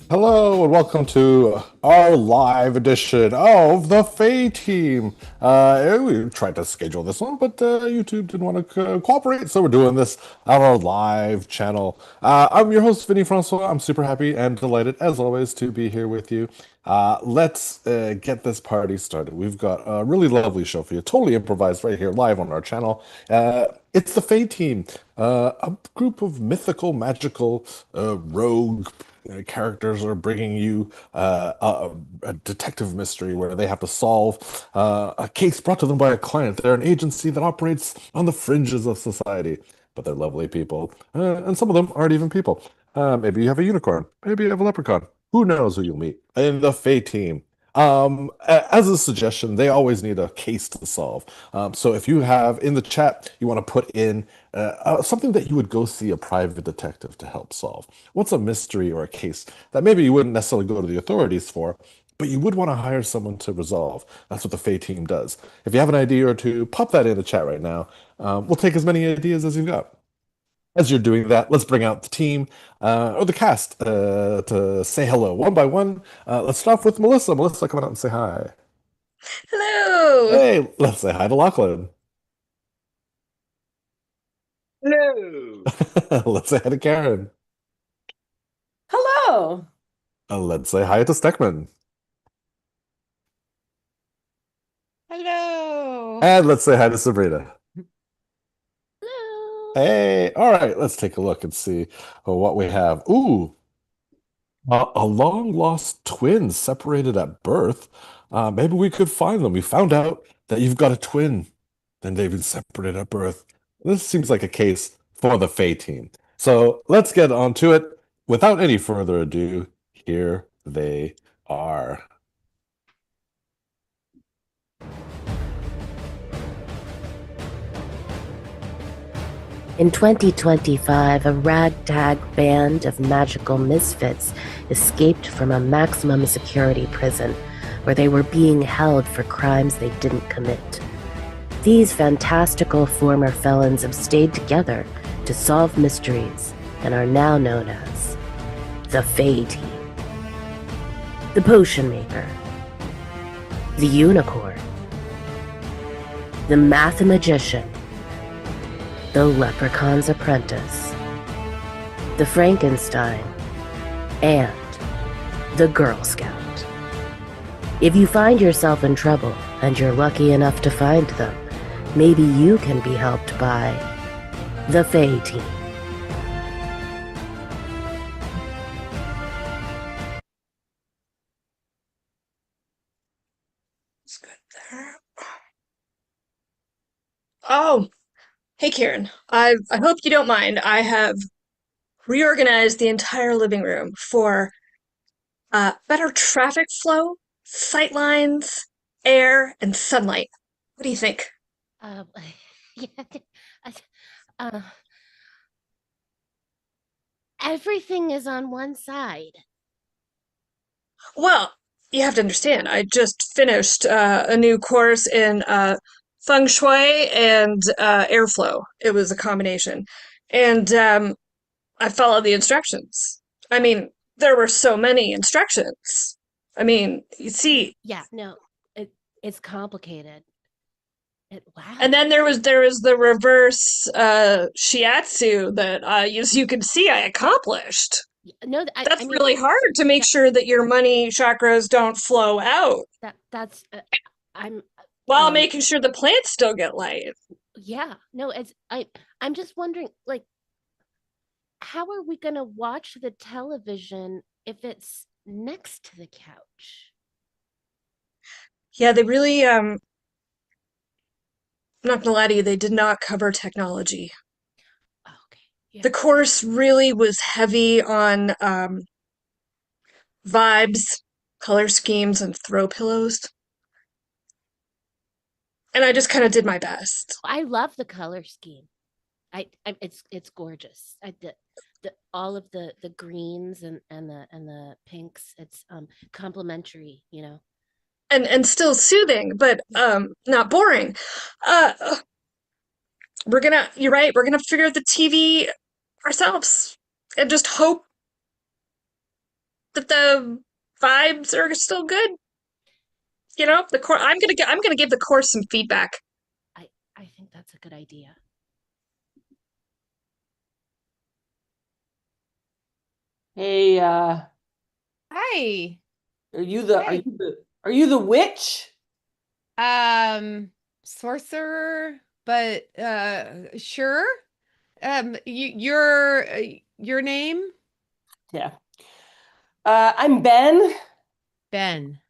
Hello and welcome to our live edition of the Fae Team. We tried to schedule this one, but YouTube didn't want to cooperate, so we're doing this on our live channel. I'm your host, Vinny Francois. I'm super happy and delighted, as always, to be here with you. Let's get this party started. We've got a really lovely show for you, totally improvised right here live on our channel. It's the Fae Team, a group of mythical, magical, rogue characters are bringing you a detective mystery where they have to solve a case brought to them by a client. They're an agency that operates on the fringes of society, but they're lovely people. And some of them aren't even people. Maybe you have a unicorn. Maybe you have a leprechaun. Who knows who you'll meet in the Fae team? As a suggestion, they always need a case to solve. So if you have in the chat, you want to put in something that you would go see a private detective to help solve. What's a mystery or a case that maybe you wouldn't necessarily go to the authorities for, but you would want to hire someone to resolve? That's what the Fae team does. If you have an idea or two, pop that in the chat right now. We'll take as many ideas as you've got. As you're doing that, let's bring out the team or the cast to say hello one by one. Let's start off with Melissa. Melissa, come on out and say hi. Hello. Hey, let's say hi to Lachlan. Hello. Let's say hi to Karen. Hello. Let's say hi to Steckman. Hello. And let's say hi to Sabrina. Hello. Hey, all right, let's take a look and see what we have. Ooh, a long lost twin separated at birth. Maybe we could find them. We found out that you've got a twin, and they've been separated at birth. This seems like a case for the Fae team. So let's get on to it. Without any further ado, here they are. In 2025, a ragtag band of magical misfits escaped from a maximum security prison where they were being held for crimes they didn't commit. These fantastical former felons have stayed together to solve mysteries and are now known as the Fae Team. The Potion Maker, the Unicorn, the Mathemagician, the Leprechaun's Apprentice, the Frankenstein, and the Girl Scout. If you find yourself in trouble and you're lucky enough to find them, maybe you can be helped by the Fae Team. It's good there. Oh, hey Karen. I hope you don't mind. I have reorganized the entire living room for better traffic flow, sight lines, air, and sunlight. What do you think? Uh, yeah, I- uh, everything is on one side. Well, you have to understand, I just finished a new course in feng shui and airflow. It was a combination. And I followed the instructions. I mean, there were so many instructions. I mean, you see, Yeah, no, it's complicated. and Wow. then there was the reverse shiatsu that as you can see I accomplished. No, I That's mean really hard to make that sure that your money chakras don't flow out that's I'm while um making sure the plants still get light. yeah, no, I'm just wondering, like, how are we gonna watch the television if it's next to the couch? Yeah, they really I'm not gonna lie to you, they did not cover technology. Oh, okay. Yeah. The course really was heavy on vibes, color schemes, and throw pillows. And I just kind of did my best. I love the color scheme. It's gorgeous. The all of the greens and the pinks. It's complementary, you know. And still soothing, but Yeah. not boring. Uh you're right, we're gonna figure out the TV ourselves and just hope that the vibes are still good. You know, the course. I'm gonna give the course some feedback. I think that's a good idea. Hey, Hi. are you the Hey. are you the witch? Sorcerer, but sure. Your name? Yeah. I'm Ben, Ben.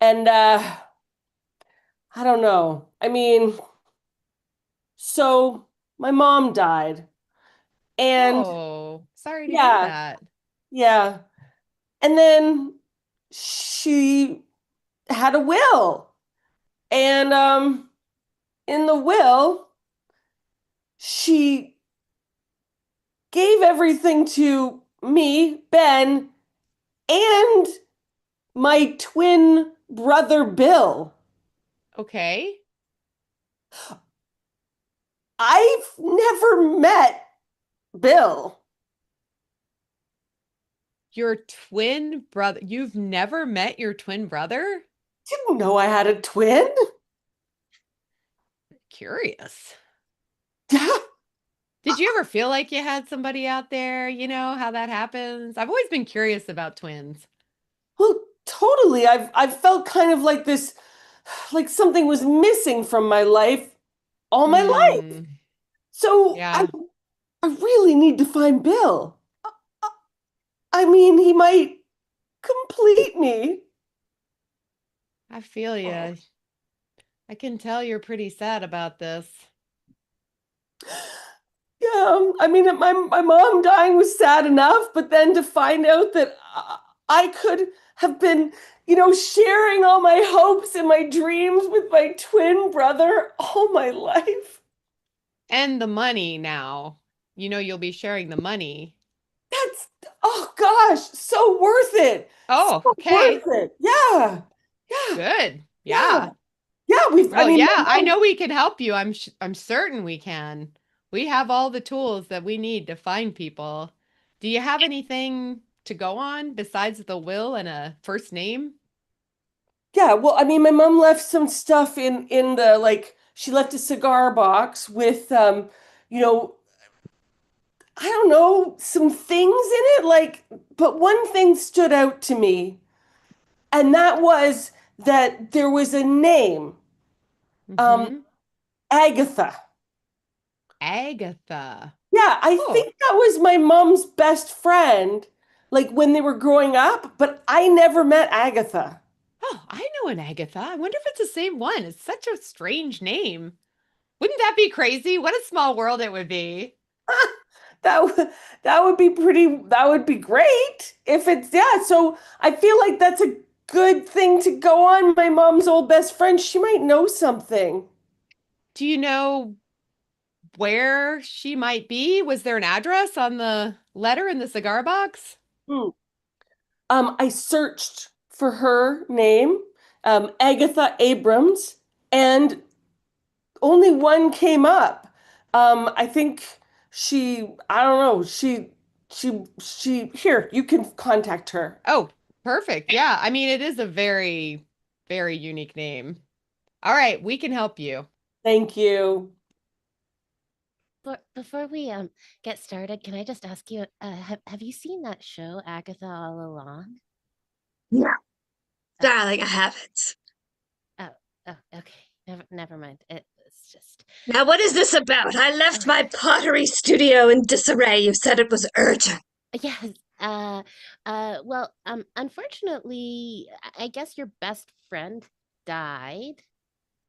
and I don't know. I mean, so my mom died, and Oh, sorry to hear yeah, that. yeah, and then she had a will, and in the will, she gave everything to me, Ben, and my twin brother Bill. Okay. I've never met Bill. Your twin brother. You've never met your twin brother? Didn't know I had a twin. Curious. Yeah, Did you ever feel like you had somebody out there? You know how that happens? I've always been curious about twins. well, totally. I've felt kind of like this, like something was missing from my life all my life. Hmm. So Yeah. I really need to find Bill. I mean, he might complete me. I feel you. I can tell you're pretty sad about this. Yeah, I mean, my mom dying was sad enough, but then to find out that I could have been, sharing all my hopes and my dreams with my twin brother all my life. And the money now. You know you'll be sharing the money. That's, oh gosh, so worth it. So Oh, worth okay. it. Yeah. Yeah. Good. Yeah. Yeah. Yeah. I Well, mean, yeah, my I mom, know we can help you. I'm certain we can. We have all the tools that we need to find people. Do you have anything to go on besides the will and a first name? yeah. Well, I mean, my mom left some stuff in the, like, she left a cigar box with, you know, I don't know, some things in it, like, but one thing stood out to me, and that was that there was a name, um, Mm-hmm. Agatha. Agatha. Yeah, I Oh, think that was my mom's best friend, like when they were growing up, but I never met Agatha. oh, I know an Agatha. I wonder if it's the same one. It's such a strange name. Wouldn't that be crazy? What a small world it would be. That would be that would be great if it's, yeah, so I feel like that's a good thing to go on. My mom's old best friend, she might know something. Do you know where she might be? Was there an address on the letter in the cigar box? Hmm. I searched for her name, Agatha Abrams, and only one came up. I think I don't know, here, you can contact her. Oh, perfect. Yeah. I mean, it is a very, very unique name. All right, we can help you. Thank you. Before we get started, can I just ask you, have you seen that show, Agatha All Along? Yeah, Uh, darling, I haven't. oh, okay. Never mind. It's just Now, what is this about? I left oh, my pottery studio in disarray. You said it was urgent. yes. Well, unfortunately, I guess your best friend died.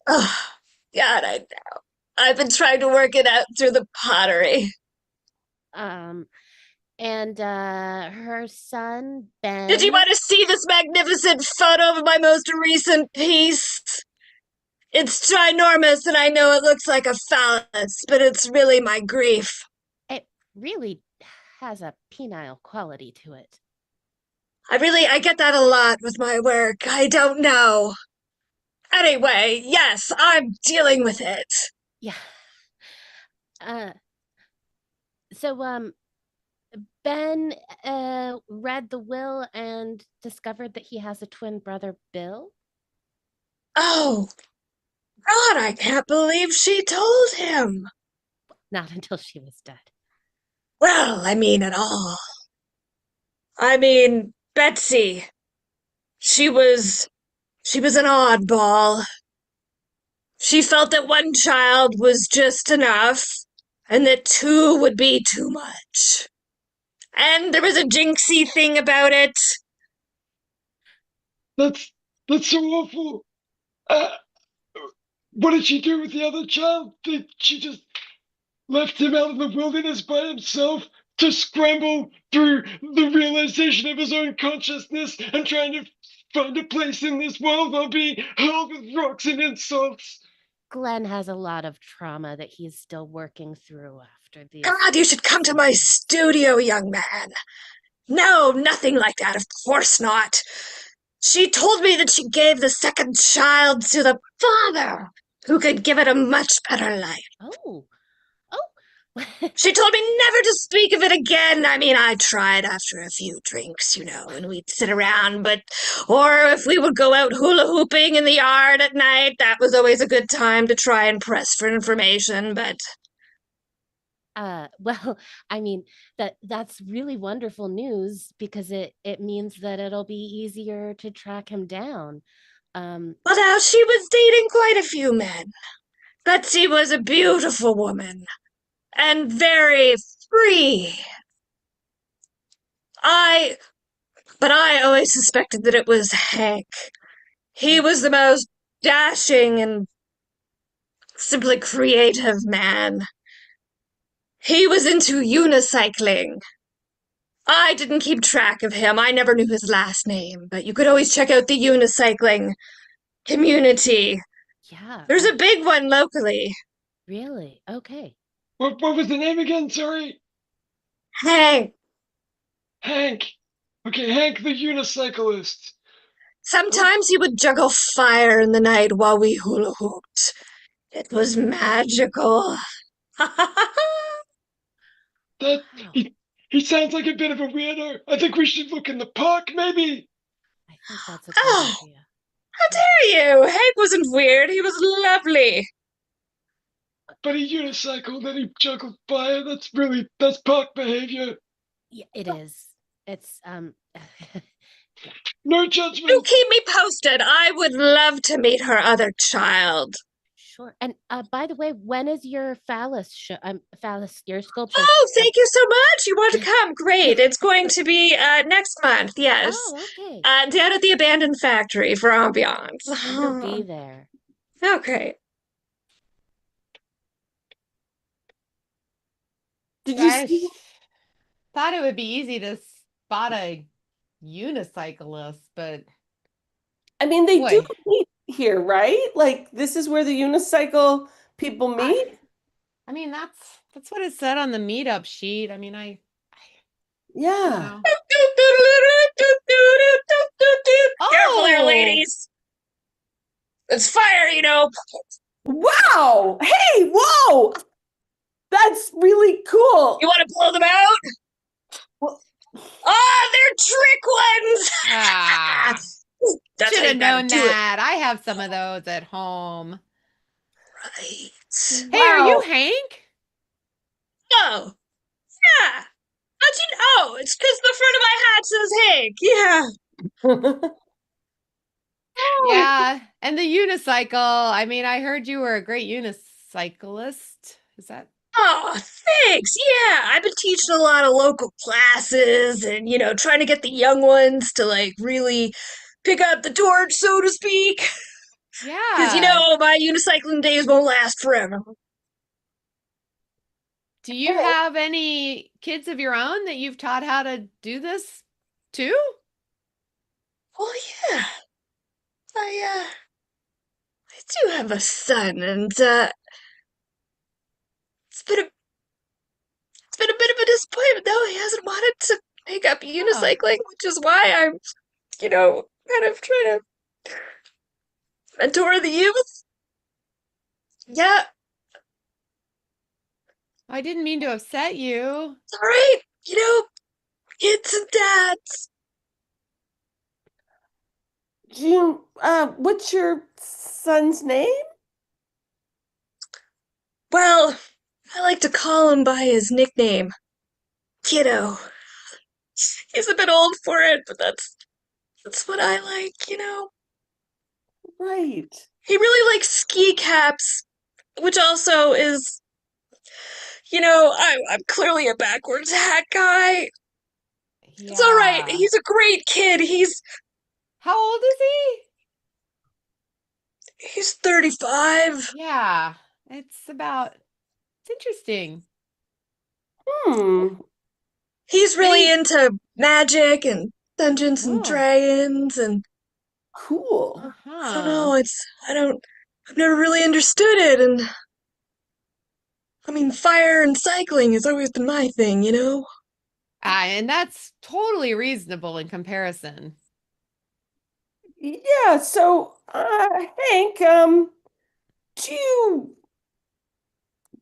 Oh, God, I know. I've been trying to work it out through the pottery. Um, and her son Did you Ben. want to see this magnificent photo of my most recent piece? It's ginormous, and I know it looks like a phallus, but it's really my grief. It really has a penile quality to it. I get that a lot with my work. I don't know. Anyway, yes, I'm dealing with it. Yeah. Uh, so Ben read the will and discovered that he has a twin brother, Bill? Oh, God, I can't believe she told him. Not until she was dead. Well, I mean it all. I mean, Betsy, she was she was an oddball. She felt that one child was just enough, and that two would be too much. And there was a jinxy thing about it. That's that's so awful. Uh, what did she do with the other child? Did she just left him out in the wilderness by himself to scramble through the realization of his own consciousness and trying to find a place in this world while being hurled with rocks and insults? Glenn has a lot of trauma that he's still working through after these. God, you should come to my studio, young man. No, nothing like that, of course not. She told me that she gave the second child to the father, who could give it a much better life. Oh. She told me never to speak of it again. I mean, I tried after a few drinks, and we'd sit around, or if we would go out hula hooping in the yard at night, that was always a good time to try and press for information, but Well, I mean, that's really wonderful news because it means that it'll be easier to track him down. Well, now she was dating quite a few men. Betsy was a beautiful woman and very free. But I always suspected that it was Hank. He was the most dashing and simply creative man. He was into unicycling. I didn't keep track of him. I never knew his last name, but you could always check out the unicycling community. Yeah, There's a big one locally. really? Okay. What was the name again? Sorry. Hank. Hank. Okay, Hank the unicyclist. Sometimes he would juggle fire in the night while we hula hooped. It was magical. That Wow. he sounds like a bit of a weirdo. I think we should look in the park, maybe. I think that's a good Oh, idea. how dare you? Hank wasn't weird. He was lovely. But he unicycled and he juggled fire. That's park behavior. Yeah, it is. It's No You judgment. keep me posted. I would love to meet her other child. sure. And by the way, when is your phallus show? Phallus, your sculpture. Oh, thank you so much. You want to come? Great. It's going to be next month. Yes. Oh, okay. Down at the abandoned factory for ambiance. I'm gonna be there. Okay. Did you I see? thought it would be easy to spot a unicyclist, but I mean, they do boy, meet here, right? Like this is where the unicycle people meet. I mean that's what it said on the meetup sheet. I mean, I Yeah. know. Careful there, Oh, ladies. It's fire. Wow. Hey, whoa. That's really cool. You want to blow them out? Well- Oh, they're trick ones. ah, That's should how have you gotta known do it. that. I have some of those at home. Right. Hey, are you Wow. Hank? Oh, yeah. How'd you know? It's because the front of my hat says Hank. Yeah. Yeah, and the unicycle. I mean, I heard you were a great unicyclist. Is that? Oh, thanks. Yeah, I've been teaching a lot of local classes and, trying to get the young ones to, really pick up the torch, so to speak. Because, Yeah. my unicycling days won't last forever. Do you have any kids of your own that you've taught how to do this too? Well, yeah. I do have a son, and, it's been a bit of a disappointment, though. He hasn't wanted to pick up unicycling, which is why I'm, kind of trying to mentor the youth. Yeah, I didn't mean to upset you. it's all right. It's Dad's. What's your son's name? Well, I like to call him by his nickname, Kiddo. He's a bit old for it, but that's what I like. Right. He really likes ski caps, which also is, I'm clearly a backwards hat guy. It's all right. Yeah. He's a great kid. How old is he? He's 35. Yeah. It's interesting. Hmm. He's really Any into magic and Dungeons and Oh. Dragons and Cool. I don't Uh-huh. know, I've never really understood it and I mean fire and cycling has always been my thing. And that's totally reasonable in comparison. Yeah, so Hank,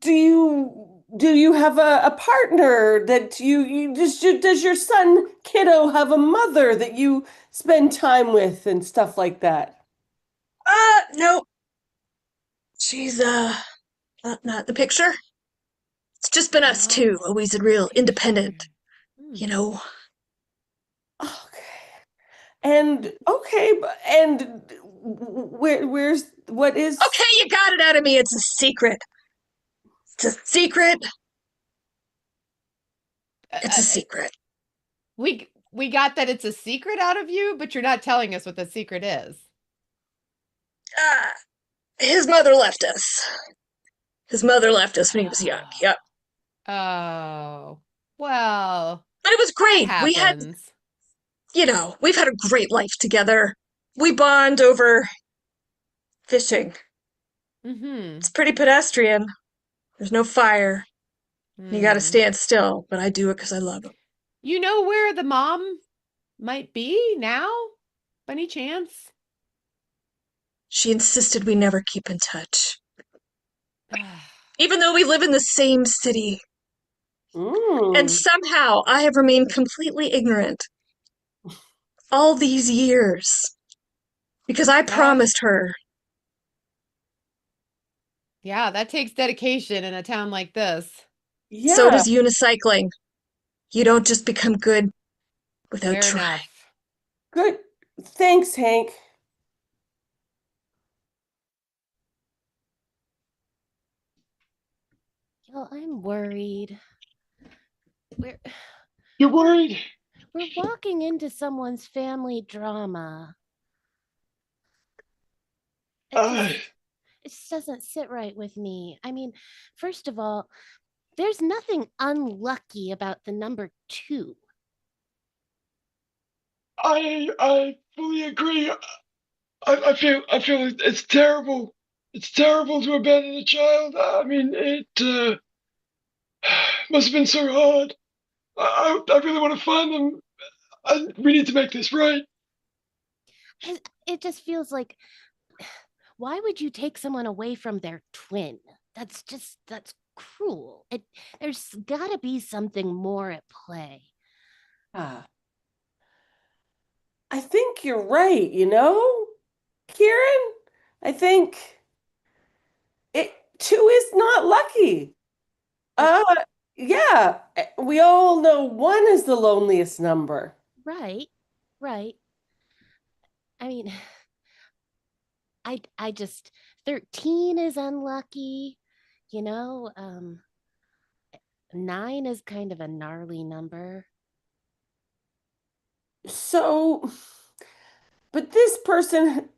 do you do you have a partner that does your son kiddo have a mother that you spend time with and stuff like that? No. She's not in the picture. It's just been us Not two, always a real picture. independent, Hmm. you know. Okay. And okay, and what is Okay, you got it out of me. It's a secret. It's a secret. Uh, It's uh, a uh, secret. we got that it's a secret out of you, but you're not telling us what the secret is. Uh, his mother left us. His mother left us when he was young. Yep. Oh. Well, But it was that great. happens. We've had a great life together. We bond over fishing. Mm-hmm. It's pretty pedestrian. There's no fire. You gotta Hmm. stand still, but I do it because I love him. You know where the mom might be now? By any chance? She insisted we never keep in touch. Even though we live in the same city. And mm, somehow I have remained completely ignorant all these years. Because I That promised her. Yeah, that takes dedication in a town like this. So yeah, does unicycling. You don't just become good without Fair trying. enough. good. Thanks, Hank. I'm worried. We're You're worried? we're walking into someone's family drama. It Uh, just it just doesn't sit right with me. I mean, first of all, there's nothing unlucky about the number 2. I fully agree. I feel it's terrible. It's terrible to abandon a child. I mean, it must have been so hard. I really want to find them. We need to make this right. It just feels like, why would you take someone away from their twin? That's cruel. There's got to be something more at play. Ah, I think you're right, Kieran? I think it 2 is not lucky. It, Uh, yeah, we all know 1 is the loneliest number. right, right. I mean, I just 13 is unlucky, you know. 9 is kind of a gnarly number. So, but this person,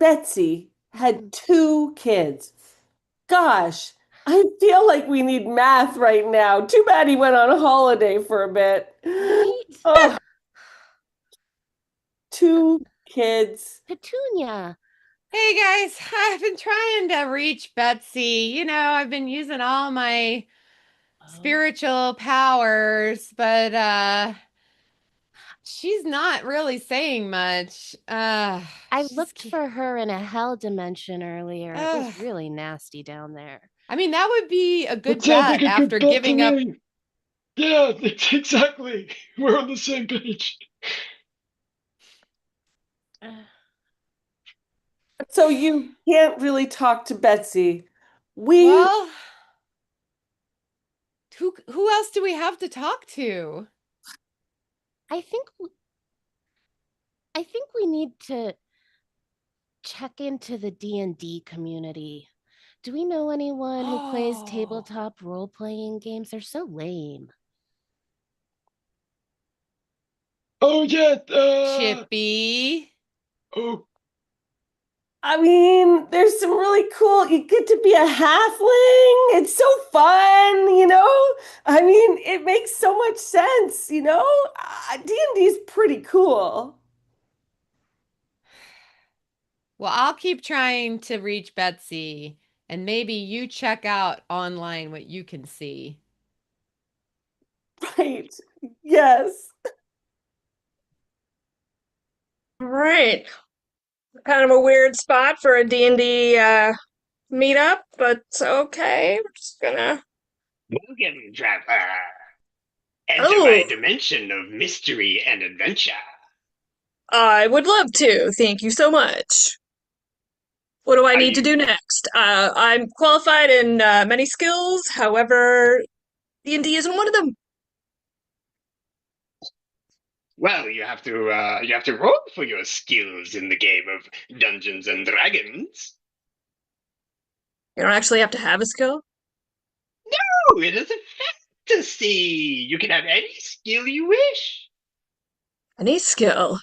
Betsy, Mm. had 2 kids. Gosh, I feel like we need math right now. Too bad he went on a holiday for a bit. Right? Oh, Uh, 2 kids. Petunia. Hey guys, I've been trying to reach Betsy. I've been using all my Oh. spiritual powers, but she's not really saying much. I She's looked for her in a hell dimension earlier. It uh was really nasty down there. I mean, that would be a That good sounds bet like a good after bet to giving up me. Yeah, exactly. We're on the same page. So you can't really talk to Betsy. We Well, who else do we have to talk to? I think I think we need to check into the D&D community. Do we know anyone who plays Oh, tabletop role-playing games? They're so lame. Oh yeah, Chippy. oh, I mean, there's some really cool. You get to be a halfling. It's so fun, you know? I mean, it makes so much sense, you know? D&D is pretty cool. Well, I'll keep trying to reach Betsy, and maybe you check out online what you can see. Right. Yes. Right. Kind of a weird spot for a D&D meetup, but okay. We're just gonna. Welcome, traveler. Enter my Oh, dimension of mystery and adventure. I would love to. Thank you so much. What do I Are need to you do next? I'm qualified in many skills. However, D&D isn't one of them. well? You have to roll for your skills in the game of Dungeons and Dragons. You don't actually have to have a skill. Oh, it is a fantasy. You can have any skill you wish. Any skill.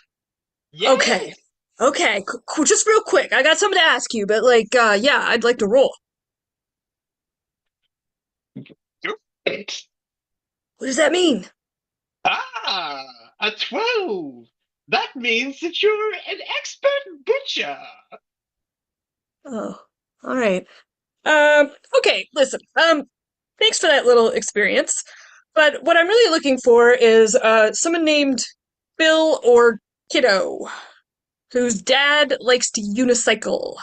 Okay. Yes. Okay. Just real quick. I got something to ask you, but yeah, I'd like to roll. Great. What does that mean? Ah, a 12. That means that you're an expert butcher. Oh, all right. Okay, listen. Thanks for that little experience. But what I'm really looking for is someone named Bill or Kiddo, whose dad likes to unicycle.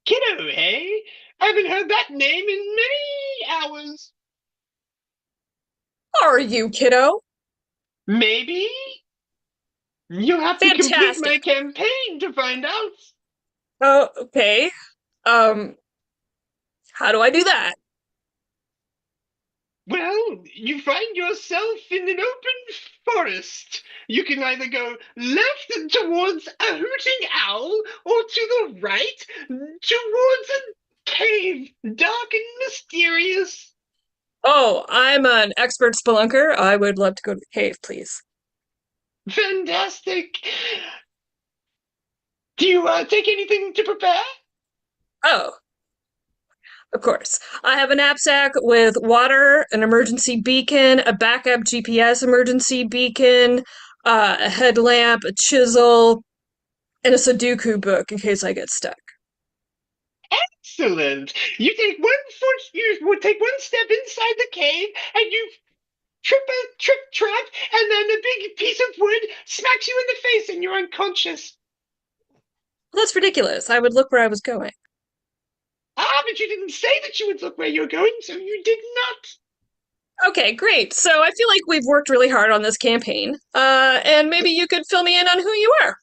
Kiddo, hey? I haven't heard that name in many hours. Are you, Kiddo? Maybe? You'll have to complete Fantastic. my campaign to find out. Oh, okay. Um, how do I do that? Well, you find yourself in an open forest. You can either go left towards a hooting owl or to the right towards a cave, dark and mysterious. Oh, I'm an expert spelunker. I would love to go to the cave, please. Fantastic. Do you take anything to prepare? Oh, of course. I have a knapsack with water, an emergency beacon, a backup GPS emergency beacon, a headlamp, a chisel, and a Sudoku book in case I get stuck. Excellent. You would take one step inside the cave, and you trip trap, and then a big piece of wood smacks you in the face, and you're unconscious. Well, that's ridiculous. I would look where I was going. Ah, but you didn't say that you would look where you're going, so you did not. Okay, great. So I feel like we've worked really hard on this campaign. And maybe you could fill me in on who you are.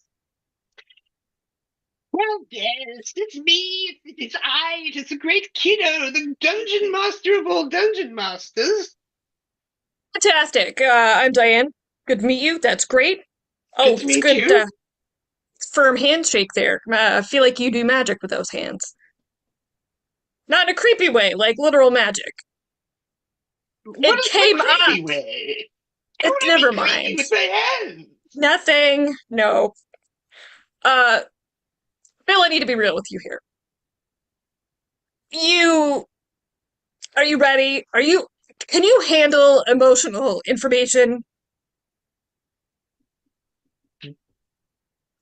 Well, yes, it's me. It's I. It's the great Kiddo, the dungeon master of all dungeon masters. Fantastic. I'm Diane. Good to meet you. That's great. Good Oh, to it's a meet good, you. firm handshake there. I feel like you do magic with those hands. Not in a creepy way, like literal magic. What It is the came up. creepy way? How would I be Never creepy mind. with my hands? Nothing. No. Uh, Bill, I need to be real with you here. You Are you ready? Can you handle emotional information?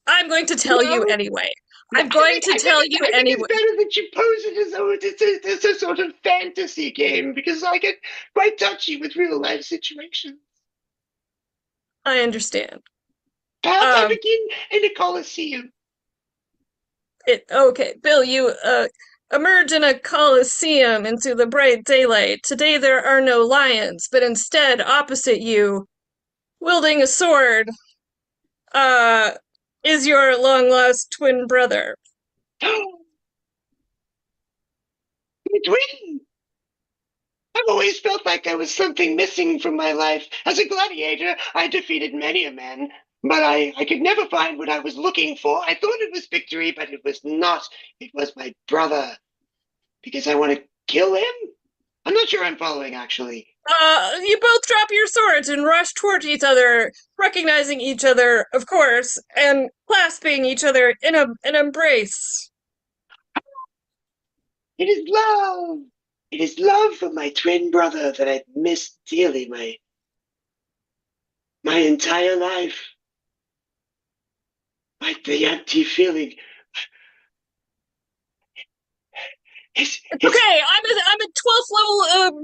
I'm going to tell you Well, anyway. I'm going to tell you I think it's anyway. better that you pose it as though it's a sort of fantasy game because I get quite touchy with real life situations. I understand. Perhaps I Um, begin in a coliseum. okay, Bill, emerge in a coliseum into the bright daylight. Today there are no lions, but instead, opposite you, wielding a sword, uh, is your long lost twin brother. My twin! I've always felt like there was something missing from my life. As a gladiator, I defeated many a man, but I could never find what I was looking for. I thought it was victory, but it was not. It was my brother. Because I want to kill him? I'm not sure I'm following, actually. You both drop your swords and rush toward each other, recognizing each other, of course, and clasping each other in an embrace. It is love! It is love for my twin brother that I've missed dearly my entire life. The empty feeling. It's okay. I'm a 12th level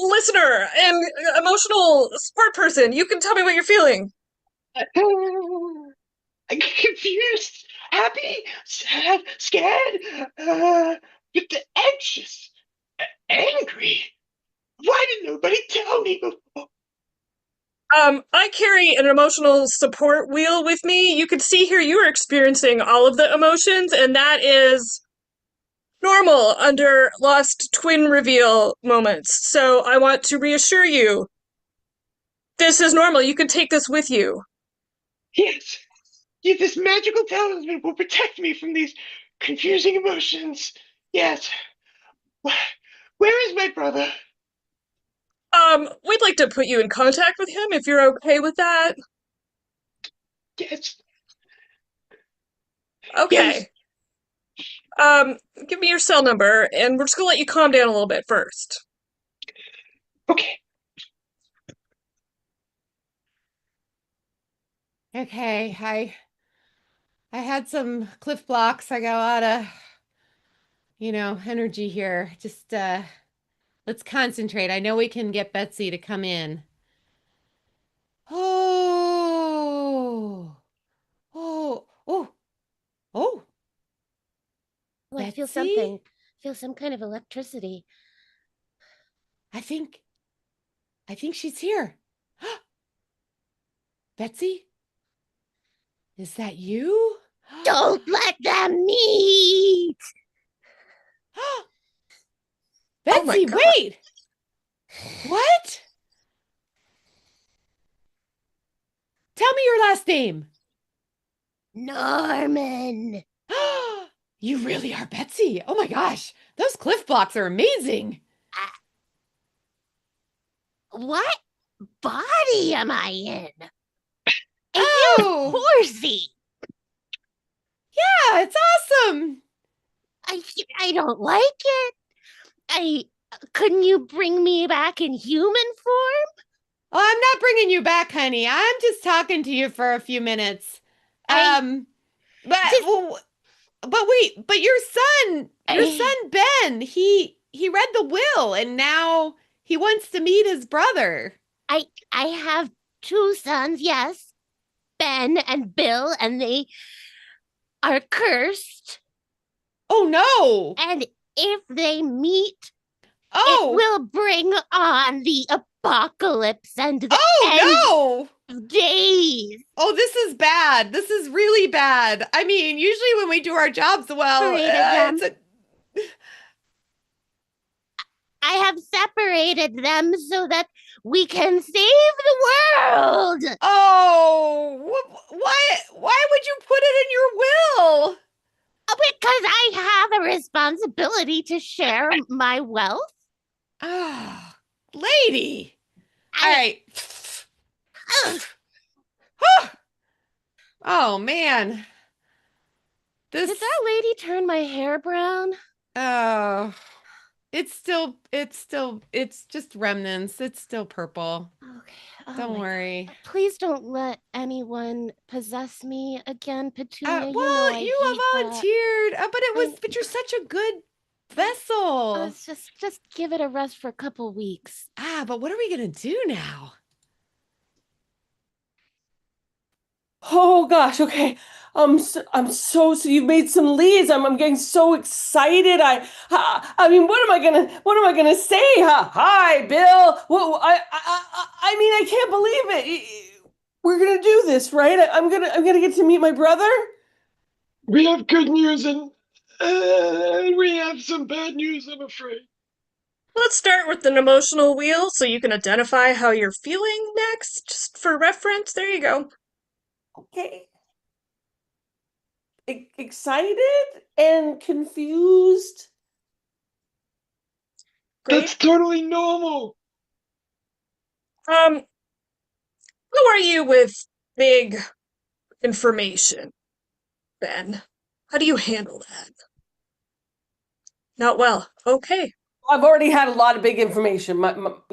listener and emotional support person. You can tell me what you're feeling. I'm confused, happy, sad, scared, but anxious, angry. Why did nobody tell me before? I carry an emotional support wheel with me. You can see here you are experiencing all of the emotions, and that is normal under lost twin reveal moments. So I want to reassure you, this is normal. You can take this with you. Yes. Yes, this magical talisman will protect me from these confusing emotions. Yes. Where is my brother? We'd like to put you in contact with him if you're okay with that. Yes. Okay. Yes. Give me your cell number, and we're just gonna let you calm down a little bit first. Okay. Okay, I had some cliff blocks. I got a lot of, energy here. Just let's concentrate. I know we can get Betsy to come in. Oh. Oh. Oh. Oh. Oh, I feel Betsy? something. I feel some kind of electricity. I think she's here. Betsy? Is that you? Don't let them meet! Oh my Betsy, God. wait! What? Tell me your last name. Norman! You really are Betsy. Oh my gosh, those cliff blocks are amazing. What body am I in? A Oh. huge horsey! Yeah, it's awesome. I don't like it. Couldn't you bring me back in human form? Oh, I'm not bringing you back, honey. I'm just talking to you for a few minutes. But wait, but your son Ben, he read the will and now he wants to meet his brother. I have two sons, yes, Ben and Bill, and they are cursed. Oh no. And if they meet, Oh. it will bring on the apocalypse and the Oh no. end of days. Oh, this is bad. This is really bad. I mean, usually when we do our jobs well, I have separated them so that we can save the world. Oh, why would you put it in your will? Because I have a responsibility to share my wealth. Oh, lady. All right. Oh man. Did that lady turn my hair brown? Oh. It's just remnants. It's still purple. Okay. Oh don't worry. God. Please don't let anyone possess me again, Petunia. Well, you volunteered. But you're such a good vessel. Let's just give it a rest for a couple weeks. But what are we gonna do now? Oh gosh, okay. So you've made some leads. I'm getting so excited. I mean, what am I gonna say? Hi, Bill. Well, I mean, I can't believe it. We're gonna do this, right? I'm gonna get to meet my brother. We have good news and we have some bad news, I'm afraid. Let's start with an emotional wheel so you can identify how you're feeling next, just for reference. There you go. Okay. Excited and confused. Great. That's totally normal. How are you with big information, Ben? How do you handle that? Not well. Okay. I've already had a lot of big information. Yep.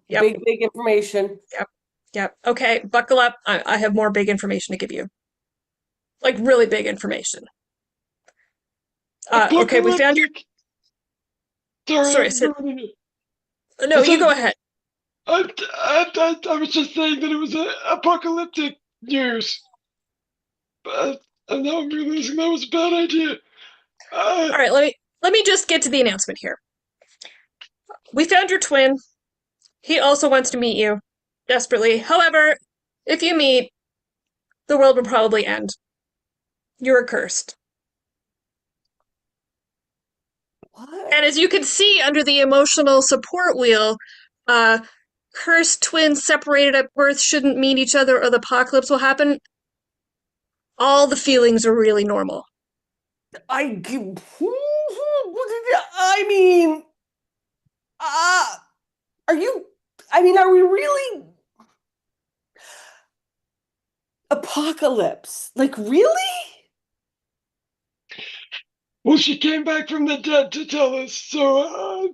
Big information. Yep. Yep. Okay. Buckle up. I have more big information to give you. Like really big information. Okay, we found your. Apocalyptic. Sorry, Sorry, I'm ruining it. no, I you thought go ahead. I was just saying that it was apocalyptic news. But now I'm realizing that was a bad idea. All right, let me just get to the announcement here. We found your twin. He also wants to meet you desperately. However, if you meet, the world will probably end. You're cursed. What? And as you can see under the emotional support wheel, uh, cursed twins separated at birth shouldn't meet each other or the apocalypse will happen. All the feelings are really normal. I I mean, uh, are you? I mean, are we really apocalypse? Like, really? Well, she came back from the dead to tell us, so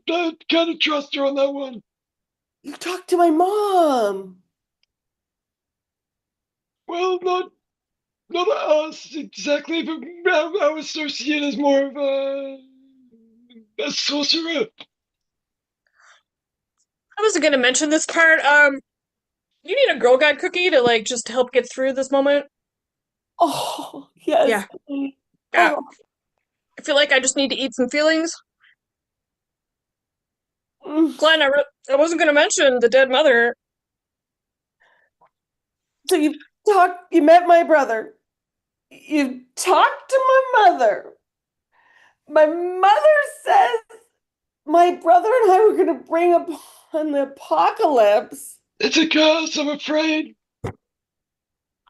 I kind of trust her on that one. You talked to my mom. Well, not us exactly, but our associate is more of a sorcerer. I wasn't gonna mention this part. You need a Girl Guide cookie to like just help get through this moment. Oh, yes. Yeah, yeah. Oh, I feel like I just need to eat some feelings. mm. Glenn, I wasn't gonna mention the dead mother. So you met my brother. You talked to my mother. My mother says my brother and I were going to bring upon the apocalypse. It's a curse, I'm afraid.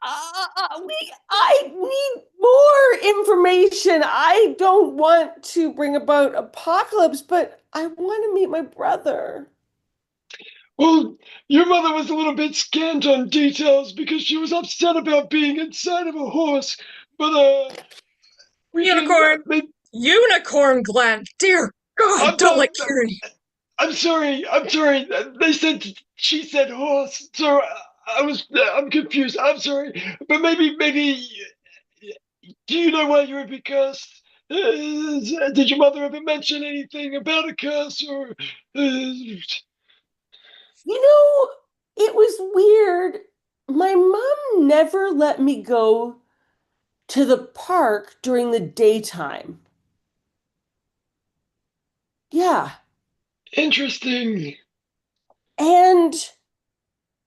I need more information. I don't want to bring about apocalypse, but I want to meet my brother. Well, your mother was a little bit scant on details because she was upset about being inside of a horse. But we can. Unicorn. Unicorn, Glenn. Dear God, I'm don't not. let Kieran. I'm sorry. I'm sorry. They said she said horse, so I was. I'm confused. I'm sorry, but maybe. Do you know why you would be cursed? Did your mother ever mention anything about a curse or? You know, it was weird. My mom never let me go to the park during the daytime. Yeah. Interesting. And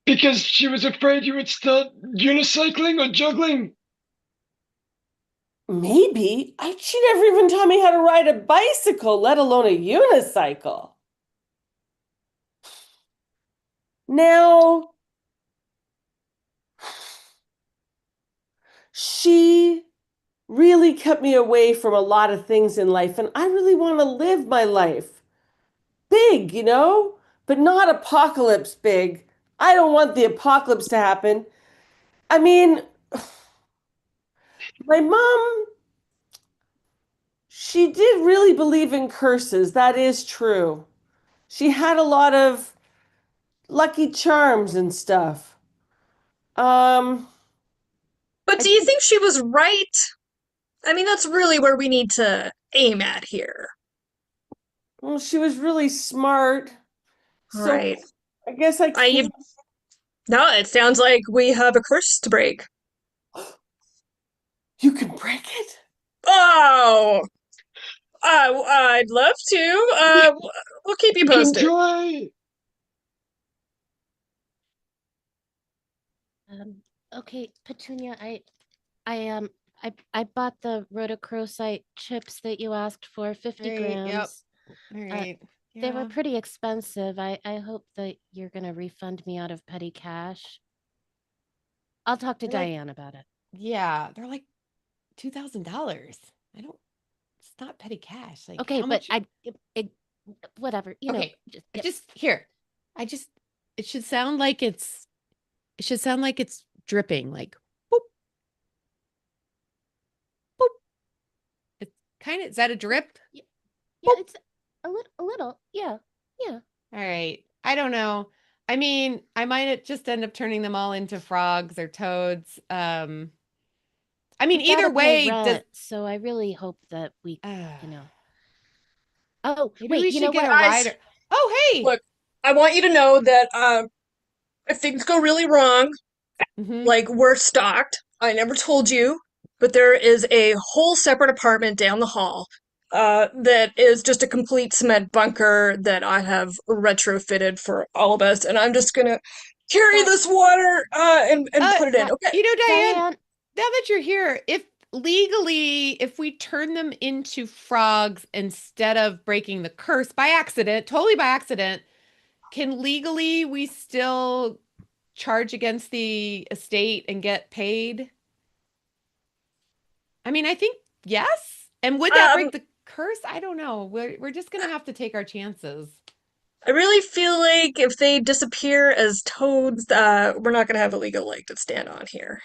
Because she was afraid you would start unicycling or juggling. maybe she never even taught me how to ride a bicycle, let alone a unicycle. Now, she really kept me away from a lot of things in life, and I really want to live my life big, but not apocalypse big. I don't want the apocalypse to happen. I mean, my mom, she did really believe in curses. That is true. She had a lot of lucky charms and stuff. Um, But I do you think she was right? I mean, that's really where we need to aim at here. well, she was really smart, so Right. I guess I I can't. No, it sounds like we have a curse to break. You can break it? Oh, I'd love to. We'll keep you You can posted. try. Okay, Petunia, I bought the rhodochrosite chips that you asked for, 50 Right, yep. grams. All right. They were Yeah. pretty expensive. I hope that you're gonna refund me out of petty cash. I'll talk to They're like- Diane about it. Yeah, they're like $2,000. I don't. It's not petty cash. Like Okay, how but much? whatever, you know, Okay, yep. just here. It should sound like it's. It should sound like it's dripping. Like boop, boop. It's kind of. Is that a drip? Yeah, Boop. it's a little, yeah. All right. I don't know. I mean, I might just end up turning them all into frogs or toads. I mean, We either gotta pay way, rent, so I really hope that we, you know. Oh, maybe wait, we you should know get what? a Guys, rider. Oh, hey. Look, I want you to know that if things go really wrong, Mhm. like we're stocked. I never told you, but there is a whole separate apartment down the hall that is just a complete cement bunker that I have retrofitted for all of us, and I'm just gonna carry Di- this water and put it in. Di- Okay. You know, Diane, Diane, now that you're here, if legally, if we turn them into frogs instead of breaking the curse by accident, totally by accident, can legally we still charge against the estate and get paid? I mean, I think yes. And would that Um, break the curse? I don't know. We're just gonna have to take our chances. I really feel like if they disappear as toads, we're not gonna have a legal leg to stand on here.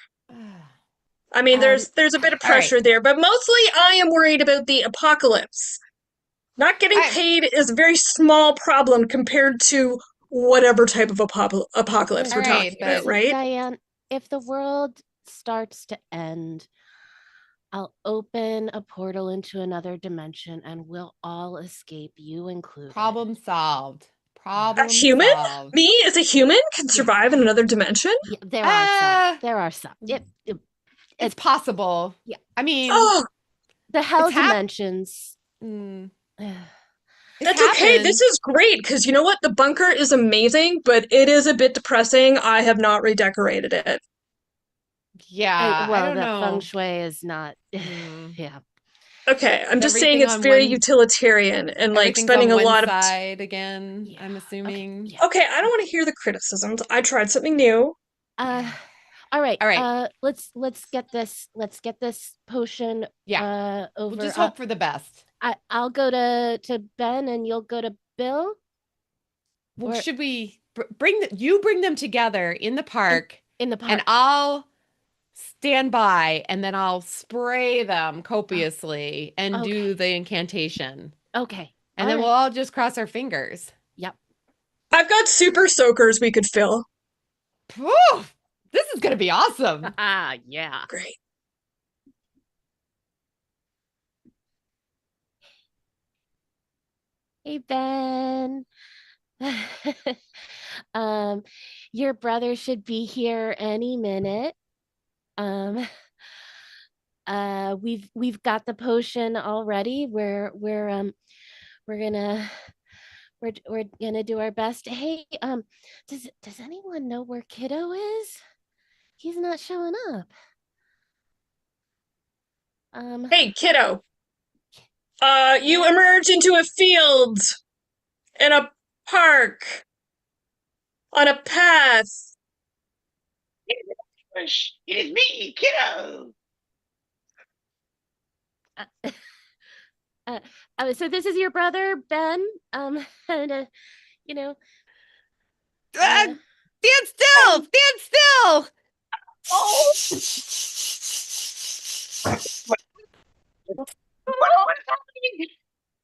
I mean, um, there's a bit of All right. pressure there, but mostly I am worried about the apocalypse. Not getting I paid is a very small problem compared to whatever type of apocalypse all we're right, talking about, but listen, right? Diane, if the world starts to end, I'll open a portal into another dimension and we'll all escape, you included. problem solved. A Problem human? solved. Me as a human can Yeah, survive in another dimension? yeah, there are some. Uh, There are some. it's possible. Yeah. I mean, Oh, The hell It's hap- dimensions. mm, it's that's okay. happened. This is great because you know what? The bunker is amazing, but it is a bit depressing. I have not redecorated it. Yeah, I Well, don't the feng know. shui is not. Mm. Yeah. Okay, I'm Is just saying everything it's on very one utilitarian and like everything's spending on a one lot of. side again, Yeah. I'm Okay. assuming. Yeah. Okay, I don't want to hear the criticisms. I tried something new. Uh, all right. All right. Let's get this potion Yeah. over. We'll just hope for the best. I'll go to Ben and you'll go to Bill. Well, Or- should we bring them together in the park in the park. and I'll stand by and then I'll spray them copiously and Okay. do the incantation. Okay. And then we'll all just cross our fingers. Yep. I've got super soakers we could fill. Poof! This is gonna be awesome. Ah, yeah. Great. Hey, Ben. um, your brother should be here any minute. Um, we've got the potion already. We're gonna do our best. Hey, does anyone know where Kiddo is? He's not showing up. Hey, kiddo. You emerge into a field, in a park, on a path. It is me, kiddo. So this is your brother, Ben. And you know, Stand still! Stand still! What is happening?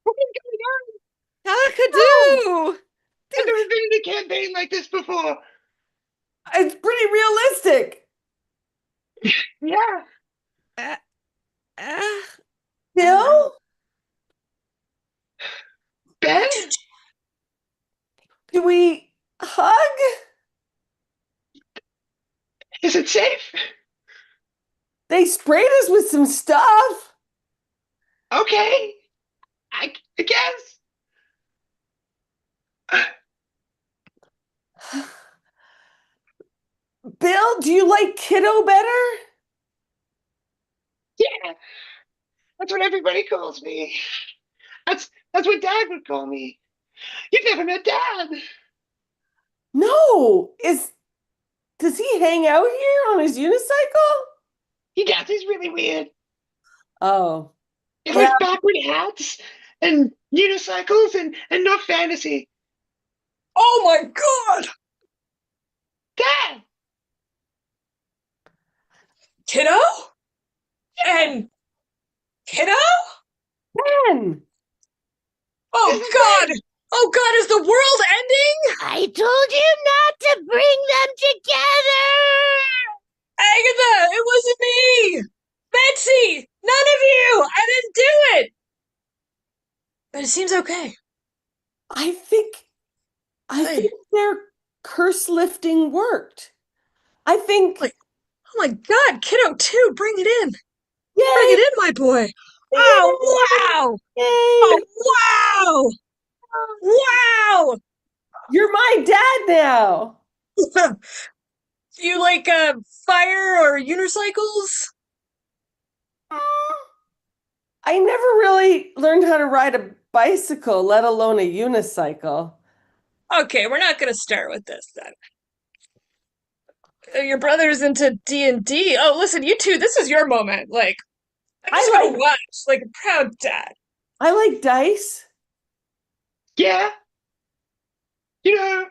What is going on? Alakadoo! I've never been in a campaign like this before. It's pretty realistic. Yeah. Uh, Bill? Ben? Do we hug? Is it safe? They sprayed us with some stuff. Okay, I guess. Bill, do you like Kiddo better? Yeah, that's what everybody calls me. That's what Dad would call me. You've never met Dad. No. Does he hang out here on his unicycle? He does. He's really weird. Oh. He Yeah. wears backward hats and unicycles and not fantasy. Oh my God! Dad. Kiddo? And kiddo? Ben. Oh This is God! great. Oh God, is the world ending? I told you not to bring them together! Agatha, it wasn't me! Betsy! None of you! I didn't do it! But it seems okay. I think Hey, their curse lifting worked. I think like, oh my God, kiddo too, bring it in. Bring yay! it in, my boy. Oh, wow! Yay! Oh, wow! Wow! You're my dad now. Do you like fire or unicycles? I never really learned how to ride a bicycle, let alone a unicycle. Okay, we're not gonna start with this then. Your brother's into D&D. Oh, listen, you two, this is your moment. Like, I'm just I gonna like watch, like a proud dad. I like dice. Yeah. You know,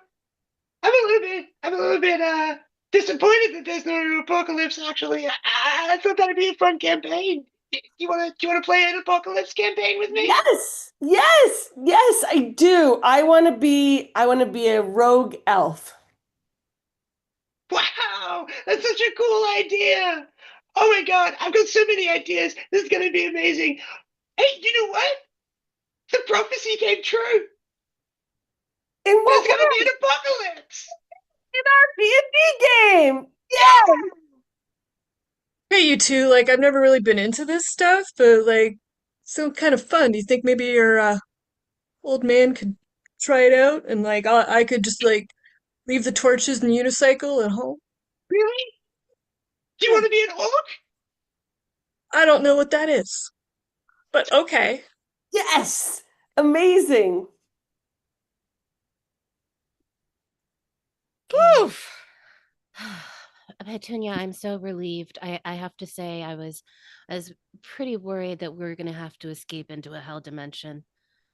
I'm a little bit disappointed that there's no apocalypse. Actually, I thought that'd be a fun campaign. Do you wanna play an apocalypse campaign with me? Yes, yes, yes, I do. I want to be a rogue elf. Wow, that's such a cool idea. Oh my God, I've got so many ideas. This is gonna be amazing. Hey, you know what? The prophecy came true. In what There's gonna way? be an apocalypse. In our D&D game. Yeah. Hey, you two, like, I've never really been into this stuff, but like, so kind of fun. Do you think maybe your old man could try it out and like I could just like leave the torches and unicycle at home? Really? Do you Yeah. want to be an orc? I don't know what that is, but okay. Yes. Amazing. Okay. Oof. Petunia, I'm so relieved. I have to say, I was pretty worried that we were going to have to escape into a hell dimension.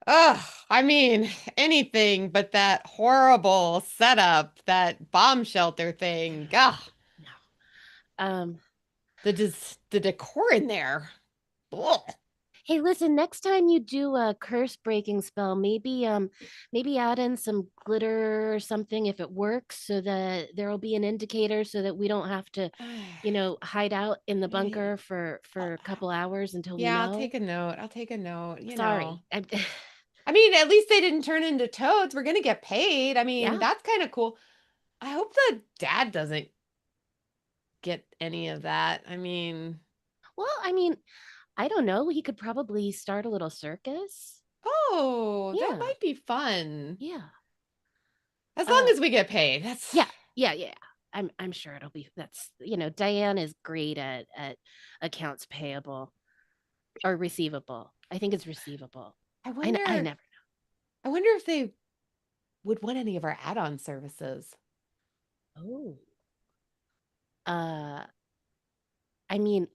Ugh, I mean, anything but that horrible setup, that bomb shelter thing. Ugh, No. Um, the decor in there. Ugh. hey, listen, next time you do a curse breaking spell, maybe add in some glitter or something if it works so that there'll be an indicator so that we don't have to, hide out in the bunker for a couple hours until we Yeah, I'll know. take a note. I'll take a note, Sorry. I mean, at least they didn't turn into toads. We're gonna get paid. I mean, Yeah. that's kind of cool. I hope the dad doesn't get any of that. I mean, Well, I mean, I don't know. He could probably start a little circus. oh, that Yeah. might be fun. Yeah. As long Uh, as we get paid. That's yeah. Yeah. Yeah. I'm sure it'll be that's Diane is great at accounts payable or receivable. I think it's receivable. I I wonder never I wonder if they would want any of our add-on services. know. Oh. I mean,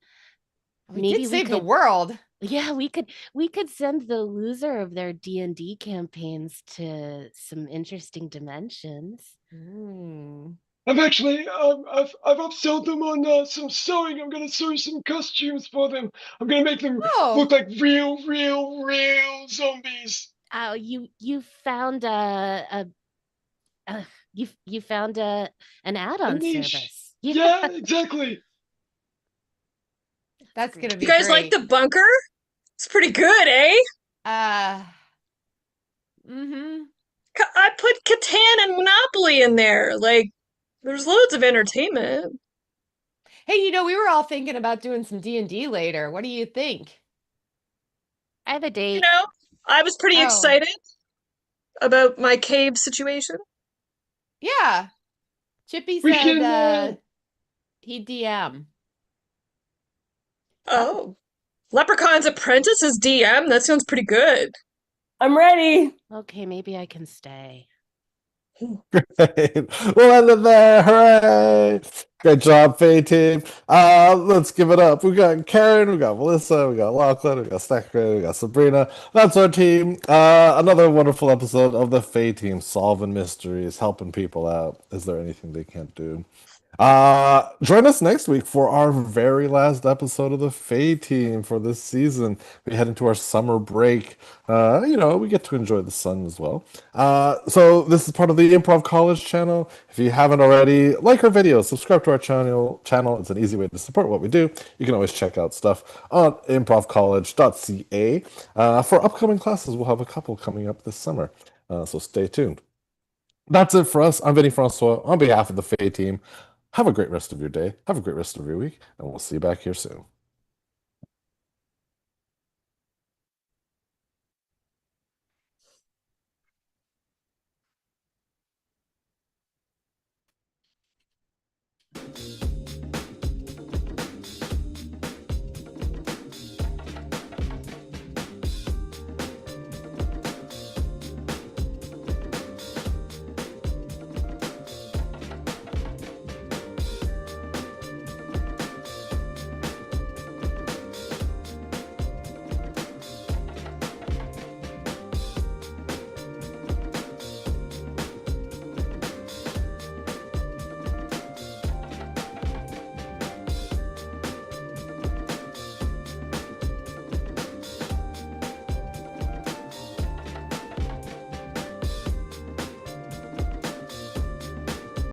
We did maybe we save the could world. yeah, we could send the loser of their D&D campaigns to some interesting dimensions. Mm. I've actually, I've upsold them on some sewing. I'm gonna sew some costumes for them. I'm gonna make them Oh, look like real zombies. Oh, you found you found an A add-on niche. service. Yeah, Yeah, exactly. that's great. gonna You be guys like great. the bunker? It's pretty good, eh? Uh, mm-hmm. I put Catan and Monopoly in there. Like, there's loads of entertainment. Hey, we were all thinking about doing some D&D later. What do you think? I have a You date. know, I was pretty Oh, excited about my cave situation. yeah. Chippy We said can he'd DM. Oh, Leprechaun's Apprentice is DM? That sounds pretty good. I'm ready. Okay, maybe I can stay. Great. We'll end it there. Hooray! Great job, Fae Team. Let's give it up. We got Karen, we got Melissa, we got Lachlan, we got Stackley, we got Sabrina. That's our team. Another wonderful episode of the Fae Team, solving mysteries, helping people out. Is there anything they can't do? Join us next week for our very last episode of the Fae Team for this season. We head into our summer break. We get to enjoy the sun as well. So this is part of the Improv College channel. If you haven't already, like our videos, subscribe to our channel. It's an easy way to support what we do. You can always check out stuff on improvcollege.ca. For upcoming classes, we'll have a couple coming up this summer. So stay tuned. That's it for us. I'm Vinny Francois on behalf of the Fae Team. Have a great rest of your day. Have a great rest of your week, and we'll see you back here soon.